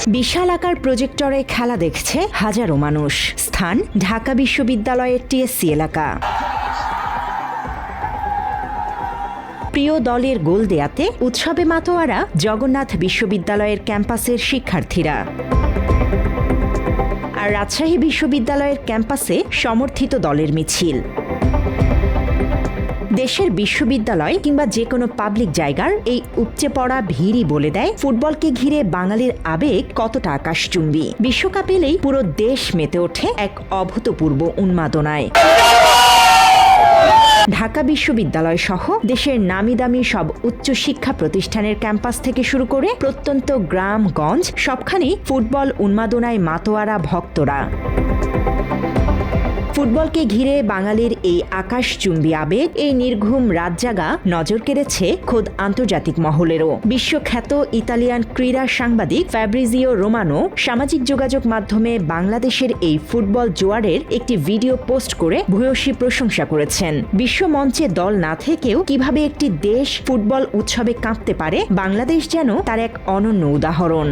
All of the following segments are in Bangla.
বিশাল আকার প্রজেক্টরে খেলা দেখছে হাজারো মানুষ। স্থান ঢাকা বিশ্ববিদ্যালয়ের টিএসসি এলাকা। প্রিয় দলের গোল দেয়াতে উৎসবে মাতোয়ারা জগন্নাথ বিশ্ববিদ্যালয়ের ক্যাম্পাসের শিক্ষার্থীরা। আর রাজশাহী বিশ্ববিদ্যালয়ের ক্যাম্পাসে সমর্থিত দলের মিছিল। দেশের বিশ্ববিদ্যালয় কিংবা যে কোনো পাবলিক জায়গার এই উপচে পড়া ভিড়ই বলে দেয় ফুটবলকে ঘিরে বাঙালির আবেগ কতটা আকাশচুম্বী। বিশ্বকাপ এলেই পুরো দেশ মেতে ওঠে এক অভূতপূর্ব উন্মাদনায়। ঢাকা বিশ্ববিদ্যালয় সহ দেশের নামিদামি সব উচ্চশিক্ষা প্রতিষ্ঠানের ক্যাম্পাস থেকে শুরু করে প্রত্যন্ত গ্রামগঞ্জ সবখানেই ফুটবল উন্মাদনায় মাতোয়ারা ভক্তরা। ফুটবলকে ঘিরে বাঙালির এই আকাশচুম্বী আবেগ, এই নির্ঘুম রাতজাগা নজর কেড়েছে খোদ আন্তর্জাতিক মহলেরও। বিশ্বখ্যাত ইতালিয়ান ক্রীড়া সাংবাদিক ফ্যাব্রিজিও রোমানো সামাজিক যোগাযোগ মাধ্যমে বাংলাদেশের এই ফুটবল জোয়ারের একটি ভিডিও পোস্ট করে ভূয়সী প্রশংসা করেছেন। বিশ্বমঞ্চে দল না থেকেও কিভাবে একটি দেশ ফুটবল উৎসবে কাঁপতে পারে, বাংলাদেশ যেন তার এক অনন্য উদাহরণ।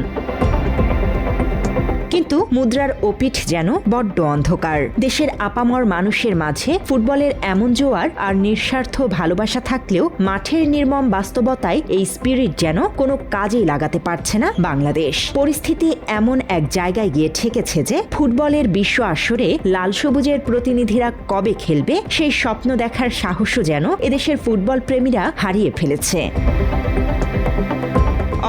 কিন্তু মুদ্রার ওপিঠ যেন বড্ড অন্ধকার। দেশের আপামর মানুষের মাঝে ফুটবলের এমন জোয়ার আর নিঃস্বার্থ ভালোবাসা থাকলেও মাঠের নির্মম বাস্তবতায় এই স্পিরিট যেন কোনো কাজেই লাগাতে পারছে না বাংলাদেশ। পরিস্থিতি এমন এক জায়গায় গিয়ে ঠেকেছে যে ফুটবলের বিশ্ব আসরে লাল সবুজের প্রতিনিধিরা কবে খেলবে সেই স্বপ্ন দেখার সাহসও যেন এদেশের ফুটবল প্রেমীরা হারিয়ে ফেলেছে।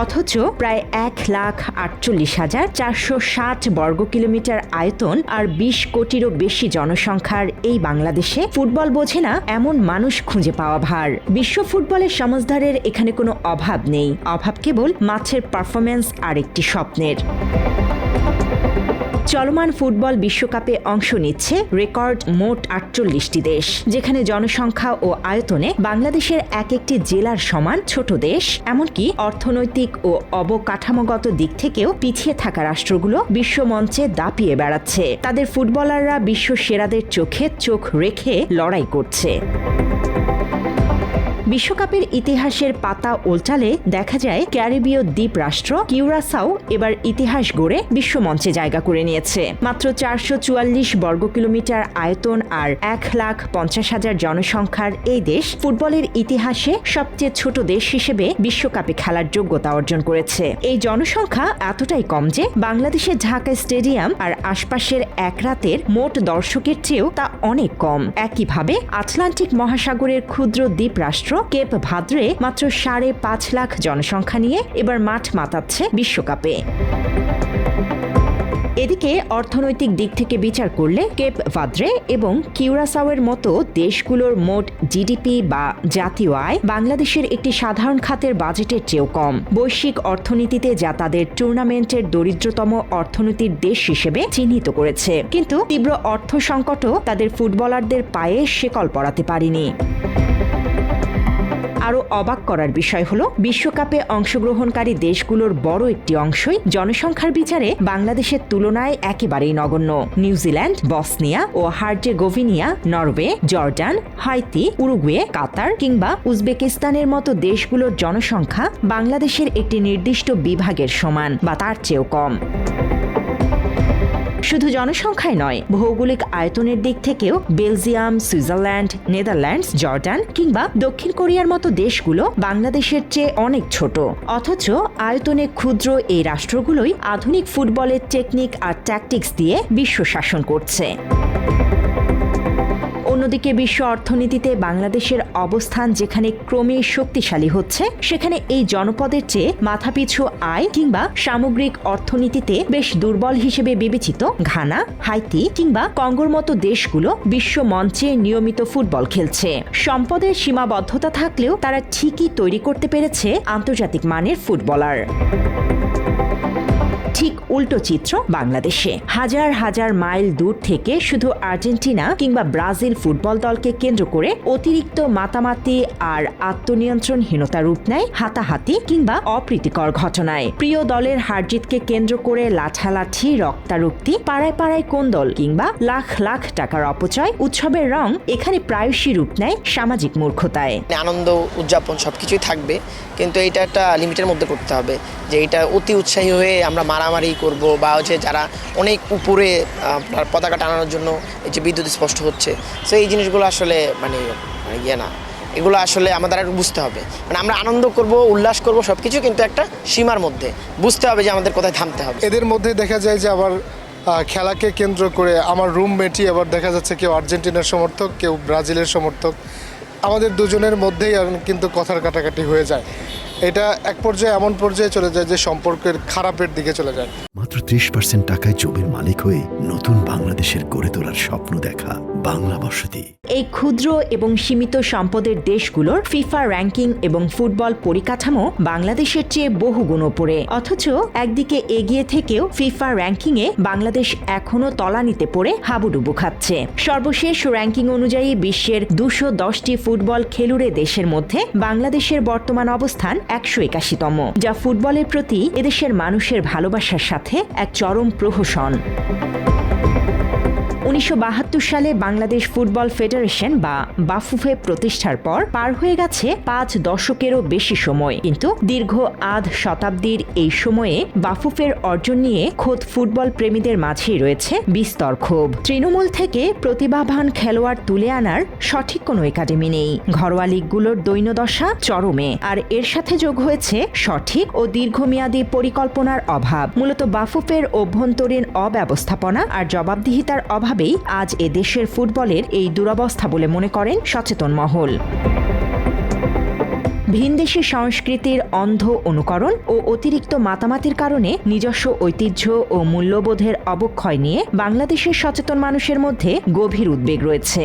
অথচ প্রায় 1,48,460 বর্গ কিলোমিটার আয়তন আর 20 কোটিরও বেশি জনসংখ্যার এই বাংলাদেশে ফুটবল বোঝে না এমন মানুষ খুঁজে পাওয়া ভার। বিশ্ব ফুটবলের সমঝদারের এখানে কোনো অভাব নেই, অভাব কেবল মাঠের পারফরম্যান্স আর একটি স্বপ্নের। চলমান ফুটবল বিশ্বকাপে অংশ নিচ্ছে রেকর্ড মোট 48টি দেশ, যেখানে জনসংখ্যা ও আয়তনে বাংলাদেশের এক একটি জেলার সমান ছোট দেশ। এমনকি অর্থনৈতিক ও অবকাঠামোগত দিক থেকেও পিছিয়ে থাকা রাষ্ট্রগুলো বিশ্বমঞ্চে দাপিয়ে বেড়াচ্ছে। তাদের ফুটবলাররা বিশ্ব সেরাদের চোখে চোখ রেখে লড়াই করছে। বিশ্বকাপের ইতিহাসের পাতা উল্টালে দেখা যায় ক্যারিবীয় দ্বীপ রাষ্ট্র কিউরাসাও এবার ইতিহাস গড়ে বিশ্বমঞ্চে জায়গা করে নিয়েছে। মাত্র 444 বর্গ কিলোমিটার আয়তন আর 1,50,000 জনসংখ্যার এই দেশ ফুটবলের ইতিহাসে সবচেয়ে ছোট দেশ হিসেবে বিশ্বকাপে খেলার যোগ্যতা অর্জন করেছে। এই জনসংখ্যা এতটাই কম যে বাংলাদেশের ঢাকা স্টেডিয়াম আর আশপাশের এক রাতের মোট দর্শকের চেয়েও তা অনেক কম। একইভাবে আটলান্টিক মহাসাগরের ক্ষুদ্র দ্বীপ রাষ্ট্র কেপ ভাদ্রে মাত্র 5.5 লাখ জনসংখ্যা নিয়ে এবার মাঠ মাতাচ্ছে বিশ্বকাপে। এদিকে অর্থনৈতিক দিক থেকে বিচার করলে কেপ ভাদ্রে এবং কিউরাসাওয়ের মতো দেশগুলোর মোট জিডিপি বা জাতীয় আয় বাংলাদেশের একটি সাধারণ খাতের বাজেটের চেয়েও কম। বৈশ্বিক অর্থনীতিতে যা তাদের টুর্নামেন্টের দরিদ্রতম অর্থনীতির দেশ হিসেবে চিহ্নিত করেছে। কিন্তু তীব্র অর্থ সংকটও তাদের ফুটবলারদের পায়ে শেকল পরাতে পারেনি। আরও অবাক করার বিষয় হলো বিশ্বকাপে অংশগ্রহণকারী দেশগুলোর বড় একটি অংশই জনসংখ্যার বিচারে বাংলাদেশের তুলনায় একেবারেই নগণ্য। নিউজিল্যান্ড, বসনিয়া ও Herzegovina, Norway, Jordan, Haiti, Uruguay, Qatar কিংবা উজবেকিস্তানের মতো দেশগুলোর জনসংখ্যা বাংলাদেশের একটি নির্দিষ্ট বিভাগের সমান বা তার চেয়েও কম। শুধু জনসংখ্যায় নয়, ভৌগোলিক আয়তনের দিক থেকেও বেলজিয়াম, সুইজারল্যান্ড, নেদারল্যান্ডস, জর্ডান কিংবা দক্ষিণ কোরিয়ার মতো দেশগুলো বাংলাদেশের চেয়ে অনেক ছোট। অথচ আয়তনে ক্ষুদ্র এই রাষ্ট্রগুলোই আধুনিক ফুটবলের টেকনিক আর ট্যাকটিক্স দিয়ে বিশ্ব শাসন করছে। অন্যদিকে বিশ্ব অর্থনীতিতে বাংলাদেশের অবস্থান যেখানে ক্রমেই শক্তিশালী হচ্ছে, সেখানে এই জনপদের চেয়ে মাথাপিছু আয় কিংবা সামগ্রিক অর্থনীতিতে বেশ দুর্বল হিসেবে বিবেচিত ঘানা, হাইতি কিংবা কঙ্গোর মতো দেশগুলো বিশ্ব মঞ্চে নিয়মিত ফুটবল খেলছে। সম্পদের সীমাবদ্ধতা থাকলেও তারা ঠিকই তৈরি করতে পেরেছে আন্তর্জাতিক মানের ফুটবলার। ঠিক উল্টো চিত্র বাংলাদেশে। হাজার হাজার মাইল দূর থেকে শুধু আর্জেন্টিনা কিংবা ব্রাজিল ফুটবল দলকে কেন্দ্র করে অতিরিক্ত মাতামাতি আর আত্মনিয়ন্ত্রণহীনতা রূপ নেয় হাতাহাতি কিংবা অপ্রীতিকর ঘটনায়। প্রিয় দলের হারজিতকে কেন্দ্র করে লাঠালাঠি, রক্তারক্তি, পাড়ায় পাড়ায় কোন্দল কিংবা লাখ লাখ টাকার অপচয়। উৎসবের রং এখানে প্রায়শই রূপ নেয় সামাজিক মূর্খতায়। আনন্দ, উদযাপন সবকিছুই থাকবে, কিন্তু এটা একটা লিমিটের মধ্যে করতে হবে। যে এটা অতি উৎসাহী হয়ে আমরা মারামারি করব বা হচ্ছে যারা অনেক উপরে আপনার পতাকা টানানোর জন্য এই যে বিদ্যুৎ স্পষ্ট হচ্ছে, সো এই জিনিসগুলো আসলে মানে ইয়ে না, এগুলো আসলে আমাদের একটু বুঝতে হবে। মানে আমরা আনন্দ করব, উল্লাস করব সব কিছু, কিন্তু একটা সীমার মধ্যে বুঝতে হবে যে আমাদের কোথায় থামতে হবে। এদের মধ্যে দেখা যায় যে আবার খেলাকে কেন্দ্র করে আমার রুমমেটই আবার দেখা যাচ্ছে কেউ আর্জেন্টিনার সমর্থক, কেউ ব্রাজিলের সমর্থক। আমাদের দুজনের মধ্যেই কিন্তু কথার কাটাকাটি হয়ে যায়। এটা এক পর্যায়ে এমন পর্যায়ে চলে যায় যে সম্পর্কের খারাপের দিকে চলে যায়। মাত্র 30% টাকায় জমির মালিক হয়ে নতুন বাংলাদেশের গড়ে তোলার স্বপ্ন দেখা বাংলা বসতি। এই ক্ষুদ্র এবং সীমিত সম্পদের দেশগুলোর ফিফা র্যাঙ্কিং এবং ফুটবল পরিকাঠামো বাংলাদেশের চেয়ে বহুগুণ ওপরে, অথচ একদিকে এগিয়ে থেকেও ফিফা র্যাঙ্কিংয়ে বাংলাদেশ এখনও তলানিতে পড়ে হাবুডুবু খাচ্ছে। সর্বশেষ র্যাঙ্কিং অনুযায়ী বিশ্বের 210টি ফুটবল খেলুড়ে দেশের মধ্যে বাংলাদেশের বর্তমান অবস্থান 181তম, যা ফুটবলের প্রতি এদেশের মানুষের ভালোবাসার সাথে এক চরম প্রহসন। 1972 সালে বাংলাদেশ ফুটবল ফেডারেশন বা বাফুফে প্রতিষ্ঠার পর পার হয়ে গেছে 5 দশকেরও বেশি সময়, কিন্তু দীর্ঘ আধ শতাব্দীর এই সময়ে বাফুফের অর্জন নিয়ে খোদ ফুটবল প্রেমীদের মাঝেই রয়েছে বিস্তর ক্ষোভ। তৃণমূল থেকে প্রতিভাবান খেলোয়াড় তুলে আনার সঠিক কোনো একাডেমি নেই, ঘরোয়া লিগগুলোর দৈন্যদশা চরমে, আর এর সাথে যোগ হয়েছে সঠিক ও দীর্ঘমেয়াদী পরিকল্পনার অভাব। মূলত বাফুফের অভ্যন্তরীণ অব্যবস্থাপনা আর জবাবদিহিতার অভাবে আজ এ দেশের ফুটবলের এই দুরবস্থা বলে মনে করেন সচেতন মহল। ভিনদেশি সংস্কৃতির অন্ধ অনুকরণ ও অতিরিক্ত মাতামাতির কারণে নিজস্ব ঐতিহ্য ও মূল্যবোধের অবক্ষয় নিয়ে বাংলাদেশের সচেতন মানুষের মধ্যে গভীর উদ্বেগ রয়েছে।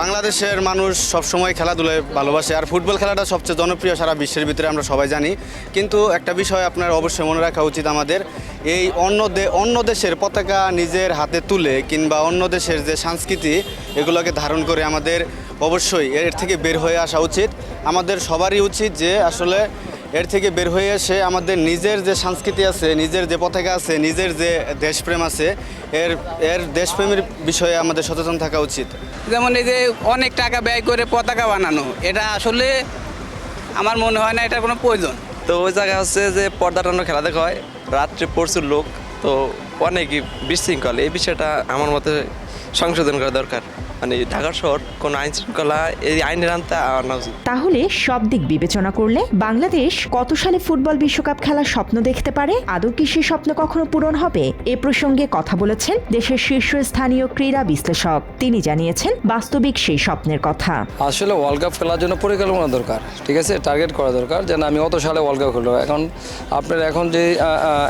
বাংলাদেশের মানুষ সবসময় খেলাধুলায় ভালোবাসে, আর ফুটবল খেলাটা সবচেয়ে জনপ্রিয় সারা বিশ্বের ভিতরে, আমরা সবাই জানি। কিন্তু একটা বিষয় আপনার অবশ্যই মনে রাখা উচিত, আমাদের এই অন্য দেশের পতাকা নিজের হাতে তুলে কিংবা অন্য দেশের যে সংস্কৃতি এগুলোকে ধারণ করে আমাদের অবশ্যই এর থেকে বের হয়ে আসা উচিত। আমাদের সবারই উচিত যে আসলে এর থেকে বের হয়ে এসে আমাদের নিজের যে সংস্কৃতি আছে, নিজের যে পতাকা আছে, নিজের যে দেশপ্রেম আছে, এর দেশপ্রেমের বিষয়ে আমাদের সচেতন থাকা উচিত। যেমন এই যে অনেক টাকা ব্যয় করে পতাকা বানানো, এটা আসলে আমার মনে হয় না এটার কোনো প্রয়োজন। তো ওই জায়গায় হচ্ছে যে পর্দা টানো খেলা দেখা হয়, রাত্রে প্রচুর লোক, তো অনেকই বিশৃঙ্খল। এই বিষয়টা আমার মতে সংশোধন করা দরকার। মানে ঢাকা শহর কোন আইন শৃঙ্খলা এই আইনের আনতে আনা উচিত। তাহলে সব দিক বিবেচনা করলে বাংলাদেশ কত সালে ফুটবল বিশ্বকাপ খেলার স্বপ্ন দেখতে পারে? আদৌ কি সেই স্বপ্ন কখনো পূরণ হবে? এ প্রসঙ্গে কথা বলেছেন দেশের শীর্ষস্থানীয় ক্রীড়া বিশ্লেষক। তিনি জানিয়েছেন বাস্তবিক সেই স্বপ্নের কথা। আসলে ওয়ার্ল্ড কাপ খেলার জন্য পরিকল্পনা দরকার, ঠিক আছে, টার্গেট করা দরকার যে না আমি অত সালে ওয়ার্ল্ড কাপ খেলবো। এখন যে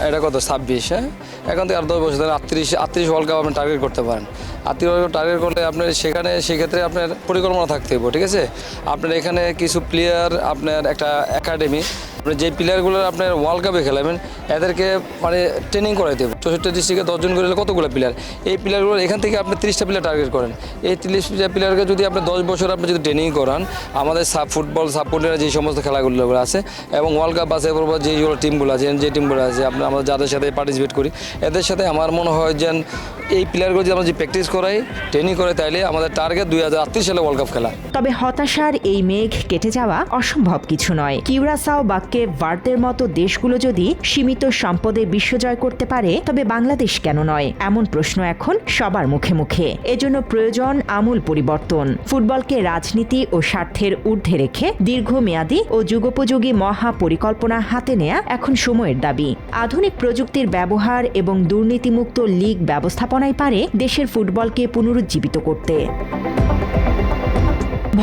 এটা কত 26, হ্যাঁ, এখন থেকে আর 10 বছর ধরে 38 ওয়ার্ল্ড কাপ আপনি টার্গেট করতে পারেন। 38 ওয়ার্ল্ড কাপ টার্গেট করলে আপনার সেক্ষেত্রে আপনার পরিকল্পনা থাকতে হবে, ঠিক আছে। আপনার এখানে কিছু প্লেয়ার, আপনার একটা একাডেমি, আপনি যে প্লেয়ারগুলো আপনার ওয়ার্ল্ড কাপে খেলাবেন এদেরকে মানে ট্রেনিং করাইতে হবে। 64 ডিস্ট্রিক্টে 10 জন করে কতগুলো প্লেয়ার, এই প্লেয়ারগুলো এখান থেকে আপনি 30টা প্লেয়ার টার্গেট করেন। এই 30টা প্লেয়ারকে যদি আপনি 10 বছর আপনি যদি ট্রেনিং করান, আমাদের ফুটবল সাপোর্টের যে সমস্ত খেলাগুলো আছে এবং ওয়ার্ল্ড কাপ আছে এরপর যেগুলো টিমগুলো আছে, যে টিমগুলো আছে আপনার আমরা যাদের সাথে পার্টিসিপেট করি, এদের সাথে আমার মনে হয় যে এই প্লেয়ারগুলো যদি আমরা যে প্র্যাকটিস করাই, ট্রেনিং করাই, তাইলে আমাদের টার্গেট 2038 সালে ওয়ার্ল্ড কাপ খেলা। তবে হতাশার এই মেঘ কেটে যাওয়া অসম্ভব কিছু নয়। কিউরাসাও বা কেপ ভার্দের মতো দেশগুলো যদি সীমিত সম্পদে বিশ্বজয় করতে পারে, তবে বাংলাদেশ কেন নয়? এমন প্রশ্ন এখন সবার মুখে মুখে। এজন্য প্রয়োজন আমূল পরিবর্তন। ফুটবলকে রাজনীতি ও স্বার্থের ঊর্ধ্বে রেখে দীর্ঘমেয়াদী ও যুগোপযোগী মহা পরিকল্পনা হাতে নেয়া এখন সময়ের দাবি। আধুনিক প্রযুক্তির ব্যবহার এবং দুর্নীতিমুক্ত লীগ ব্যবস্থাপনাই পারে দেশের ফুটবলকে পুনরুজ্জীবিত করতে।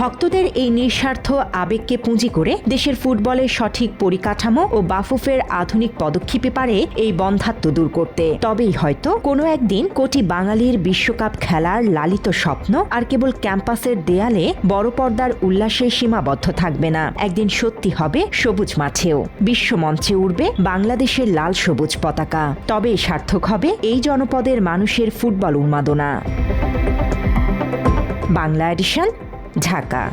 ভক্তদের এই নিঃস্বার্থ আবেগকে পুঁজি করে দেশের ফুটবলের সঠিক পরিকাঠামো ও বাফুফের আধুনিক পদক্ষেপে পারে এই বন্ধ্যাত্ব দূর করতে। তবেই হয়তো কোনো একদিন কোটি বাঙালির বিশ্বকাপ খেলার লালিত স্বপ্ন আর কেবল ক্যাম্পাসের দেয়ালে বড় পর্দার উল্লাসে সীমাবদ্ধ থাকবে না। একদিন সত্যি হবে সবুজ মাঠেও, বিশ্বমঞ্চে উড়বে বাংলাদেশের লাল সবুজ পতাকা। তবেই সার্থক হবে এই জনপদের মানুষের ফুটবল উন্মাদনা। বাংলা এডিশন, ঢাকা।